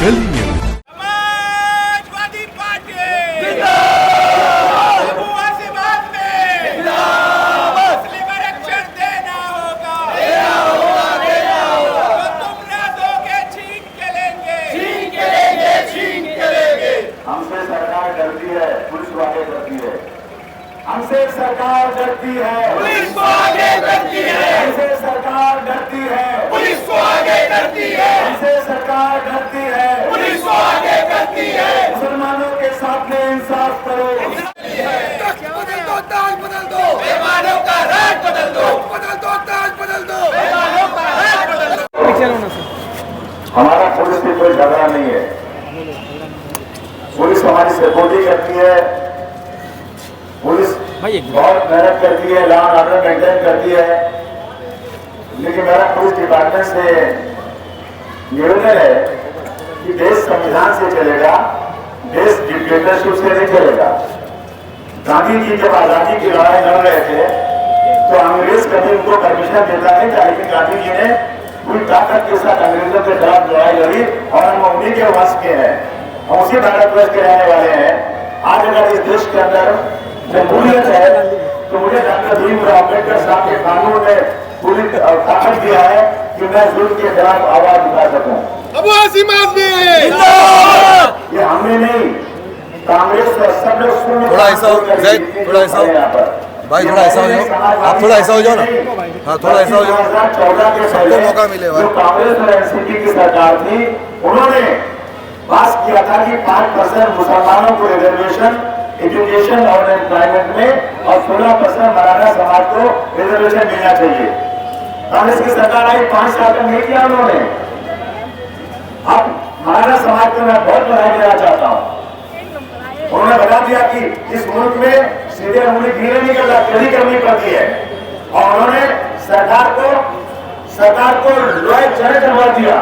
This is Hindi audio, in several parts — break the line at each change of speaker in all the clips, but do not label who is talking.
दिल्ली न्यूज।
समाजवादी पार्टी मुस्लिम आरक्षण देना होगा तो तुम ना दोगे छीन के लेंगे।
हमसे सरकार डरती है, पुलिस को आगे करती है। हमसे सरकार डरती है,
पुलिस को आगे करती है।
हमसे सरकार डरती है,
पुलिस को आगे करती है।
हमसे सरकार डरती है,
पुलिस को आगे करती है।
मुसलमानों के साथ में इंसाफ करो।
बदल दो, ताज बदल दो, बेईमानों का राज बदल दो, बदल दो, ताज बदल दो, बेईमानों का राज बदल दो।
हमारा पुलिस से कोई झगड़ा नहीं है। पुलिस हमारी सपोर्टिंग करती है। पुलिस बहुत मेहनत करती है, लॉ एंड ऑर्डर मेंटेन करती है। लेकिन मेरा पुलिस डिपार्टमेंट से निवेदन है कि देश संविधान से चलेगा, देश डिक्टेटरशिप से नहीं चलेगा। गांधी जी जब आजादी की लड़ाई लड़ रहे थे तो अंग्रेज कभी उनको परमिशन देता नहीं था, लेकिन गांधी जी ने पूरी ताकत के साथ अंग्रेजों के खिलाफ लड़ाई लड़ी और हम उन्हीं के वंश के हैं, हम उसी भारतवर्ष के रहने वाले हैं। आज अगर इस देश के अंदर जमहूरियत है तो मुझे डॉक्टर भीमराव अम्बेडकर साहब के कानून ने पूरी ताकत दिया है कि मैं जुल्म के खिलाफ आवाज उठा सकूं। ये हमने नहीं, कांग्रेस और सब लोग
थोड़ा ऐसा हो जैद, थोड़ा ऐसा हो भाई, थोड़ा ऐसा हो जाओ आप, थोड़ा ऐसा हो जाओ ना। हाँ, थोड़ा ऐसा हो जाओ,
2014 के
सबको मौका मिले भाई।
जो कांग्रेस और एनसीपी की सरकार थी, उन्होंने पास किया था कि 5% मुसलमानों को रिजर्वेशन एजुकेशन और एम्प्लॉयमेंट में और 16% मराठा समाज को रिजर्वेशन मिलना चाहिए। कांग्रेस की सरकार आई, 5 साल तक नहीं किया उन्होंने। अब मराठा समाज को मैं बहुत बधाई देना चाहता हूँ। उन्होंने बता दिया कि इस मुल्क में सीधे उंगली गिरे नहीं करनी पड़ती है और उन्होंने सरकार को लॉय चढ़े करवा दिया,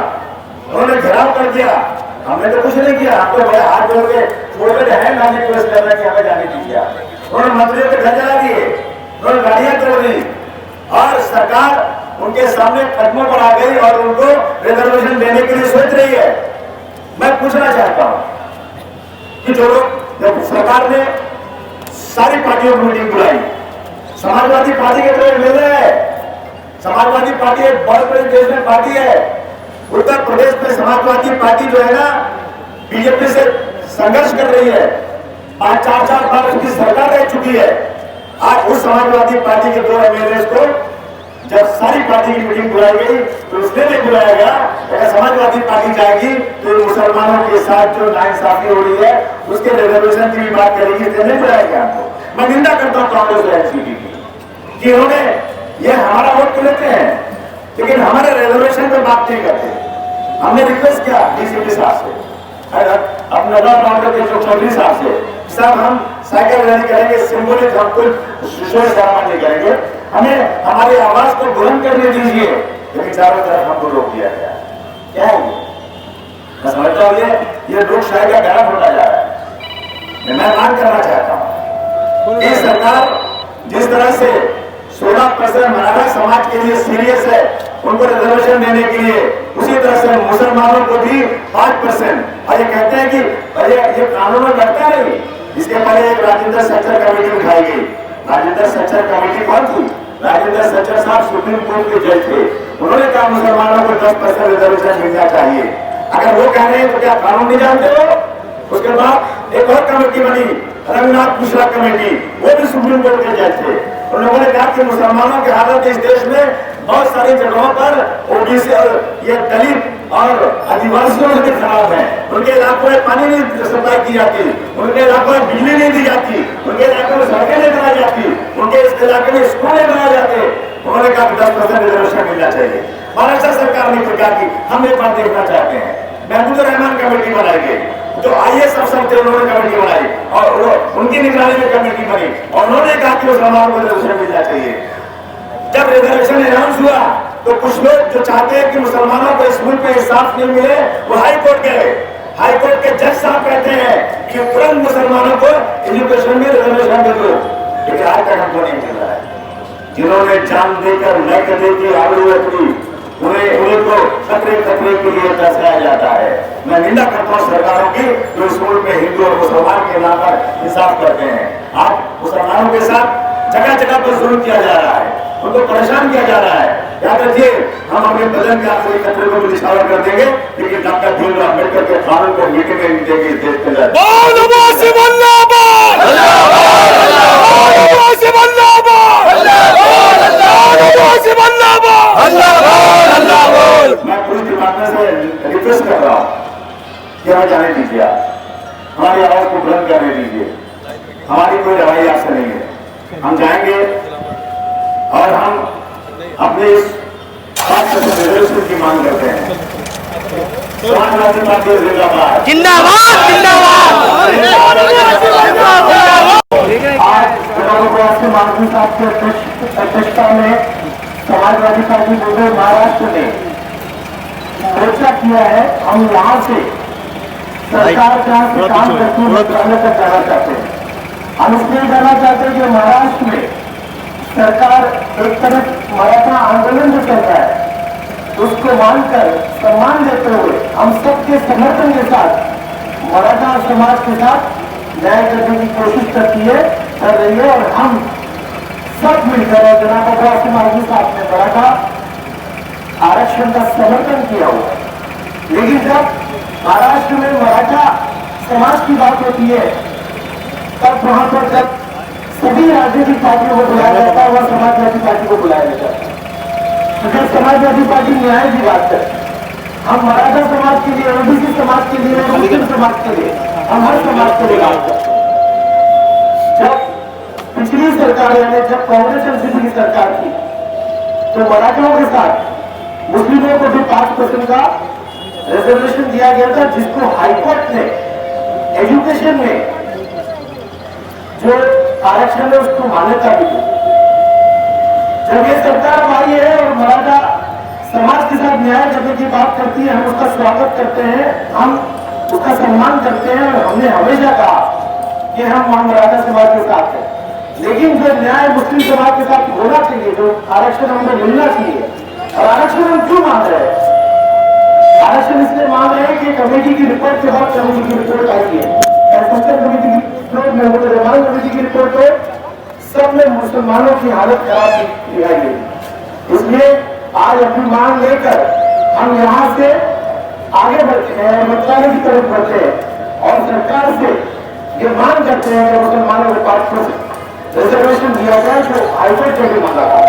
उन्होंने घेराव कर दिया। हमने तो कुछ नहीं किया, हमको बड़े हाथ जोड़ के छोड़ के है नानी प्रेस करना कि हमें जाने नहीं किया। उन्होंने मंत्रियों के घर जला दिए, उन्होंने गाड़ियां तोड़ दी और सरकार उनके सामने कदमों पर आ गई और उनको रिजर्वेशन देने के लिए सोच रही है। मैं पूछना चाहता हूं कि जो लोग, जब सरकार ने सारी पार्टियों की मीटिंग बुलाई, समाजवादी पार्टी के तरफ मिल रहे हैं। समाजवादी पार्टी एक बहुत बड़ी देश में पार्टी है। उत्तर प्रदेश में समाजवादी पार्टी जो है ना, बीजेपी से संघर्ष कर रही है, 4 बार उसकी सरकार रह चुकी है। आज उस समाजवादी पार्टी के 2 एमएलए को जब सारी पार्टी की मीटिंग बुलाई गई तो उसने नहीं बुलाया गया। अगर समाजवादी पार्टी जाएगी तो मुसलमानों के साथ जो नाइंसाफी हो रही है उसके रिजर्वेशन की भी बात करेगी, इसलिए नहीं बुलाया गया आपको। मैं निंदा करता हूँ कांग्रेस और एनसीपी की कि उन्होंने ये हमारा वोट तो लेते हैं लेकिन हमारे रिजर्वेशन पे बात नहीं करते। हमने रिक्वेस्ट किया डीसीपी साहब से, अपने के जो चौधरी साहब से, साहब हम साइकिल रैली करेंगे, सिंबॉलिक हम कुछ शोर शराबा नहीं करेंगे, हमें हमारी आवाज को बुलंद करने दीजिए। लेकिन चारों तरफ हमको रोक दिया गया। क्या है ये? मैं समझता हूँ ये लोकशाही का गलत होता जा रहा है। मैं मांग करना चाहता हूँ ये सरकार जिस तरह से 16% मराठा समाज के लिए सीरियस है उनको रिजर्वेशन देने के लिए, उसी तरह से मुसलमानों को भी 5%। और ये कहते हैं कि ये कानून में बैठता नहीं। इसके पहले एक राजेंद्र सच्चर कमेटी उठाई गई। राजेंद्र सच्चर कमेटी कौन थी? राजेंद्र सच्चर साहब सुप्रीम कोर्ट के जज थे। उन्होंने कहा मुसलमानों को 10% रिजर्वेशन मिलना चाहिए। अगर वो कह रहे हैं तो क्या कानून नहीं जानते हो? उसके बाद एक और कमेटी बनी, रंगनाथ मिश्रा कमेटी, वो भी सुप्रीम कोर्ट के जज थे। उन लोगों ने कहा कि मुसलमानों की हालत इस देश में बहुत सारी जगहों पर ओबीसी और ये दलित और आदिवासियों से खराब है। उनके इलाकों में पानी नहीं सप्लाई की जाती, उनके इलाकों में बिजली नहीं दी जाती, उनके इलाकों में सड़कें नहीं बनाई जाती, उनके इस इलाके में स्कूल नहीं बनाए जाते। उन्होंने कहा 10% रिजर्वेशन मिलना चाहिए। महाराष्ट्र सरकार ने कहा कि हम एक बार देखना चाहते हैं। महमूद रहमान कमेटी बनाई गई, जो IAS अफसर थे उन्होंने कमेटी बनाई और उनकी निगरानी में कमेटी बनी और उन्होंने कहा कि मुसलमानों को रिजर्वेशन मिलना चाहिए। जब रिजर्वेशन अनाउंस हुआ तो कुछ लोग जो चाहते हैं कि मुसलमानों को इस मुल्क में इंसाफ नहीं मिले वो हाई कोर्ट गए। हाई कोर्ट के जज साहब कहते हैं कि तुरंत मुसलमानों को एजुकेशन में रिजर्वेशन दे दो, लेकिन आज तक हमको नहीं मिल रहा है। जिन्होंने जान देकर मैक देकर आलू अपनी उन्हें तो खतरे करने के लिए दर्शाया जाता है। मैं निंदा करता हूँ सरकारों की जो इस मुल्क में हिंदू और मुसलमान के नाम पर इंसाफ करते हैं। आप मुसलमानों के साथ जगह जगह पर जुल्म किया जा रहा है, उनको परेशान किया जा रहा है। याद रखिए, हम अपने बदन के आखिरी कतरे को भी निछावर कर देंगे, लेकिन डॉक्टर भीमराव अम्बेडकर के कानून को मिटेंगे नहीं देंगे इस देश के अंदर। मैं पूरी डिपार्टमेंट से रिक्वेस्ट कर रहा हूँ कि हमें जाने दीजिए, हमारी आवाज को बुलंद करने दीजिए। हमारी कोई लड़ाई आपसे नहीं है, हम जाएंगे और हम अपने इस बात की मांग करते हैं। समाजवादी पार्टी जिंदाबाद,
जिंदाबाद जिंदाबाद।
आज मानसी साहब की अध्यक्षता में समाजवादी पार्टी मुझे महाराष्ट्र ने मोर्चा किया है। हम यहाँ से सरकार जहाँ से काम करती है मंत्रालय तक जाना चाहते हैं। हम इसलिए जाना चाहते हैं कि महाराष्ट्र में सरकार एक तरफ मराठा आंदोलन जो चल रहा है उसको मानकर सम्मान देते हुए हम सबके समर्थन के साथ मराठा समाज के साथ न्याय करने की कोशिश करती है, कर रही है। और हम सब मिलकर जनाब अब्बास आजमी साहब ने मराठा आरक्षण का समर्थन किया हुआ है। लेकिन जब महाराष्ट्र में मराठा समाज की बात होती है तब वहां पर जब सभी राजनीतिक पार्टियों को बुलाया जाता है वह समाजवादी पार्टी को बुलाया जाता है। तो जब समाजवादी पार्टी न्याय की बात करती है, हम मराठा समाज के लिए, ओबीसी समाज के लिए, मुस्लिम समाज के लिए, हम हर समाज के लिए बात करते हैं। जब पिछली सरकार यानी जब कांग्रेस एनसीपी की सरकार थी तो मराठों के साथ मुस्लिमों को भी 5% का रिजर्वेशन दिया गया था, जिसको हाईकोर्ट ने एजुकेशन में जो आरक्षण है उसको मान्यता भी दी। जब ये सरकार आई है और मराठा समाज के साथ न्याय करने की बात करती है, हम उसका स्वागत करते हैं, हम उसका सम्मान करते हैं। और हमने हमेशा कहा कि हम मराठा समाज के साथ हैं, लेकिन जो न्याय मुस्लिम समाज के साथ होना चाहिए, जो आरक्षण हमें मिलना चाहिए। और आरक्षण हम क्यों मांग रहे हैं? आरक्षण इसलिए मांग रहे हैं कि कमेटी की रिपोर्ट के बाद कमेटी की रिपोर्ट आई है, कमेटी की रिपोर्ट में रहमान कमेटी की रिपोर्ट है, सब में मुसलमानों की हालत खराब दिखाई गई। इसलिए आज अपनी मांग लेकर हम यहाँ से आगे बढ़ते हैं, मंत्रालय की तरफ बढ़ते हैं और सरकार से ये मांग करते हैं कि मुसलमानों को 5% रिजर्वेशन दिया जाए जो हाईकोर्ट ने भी मांगा था।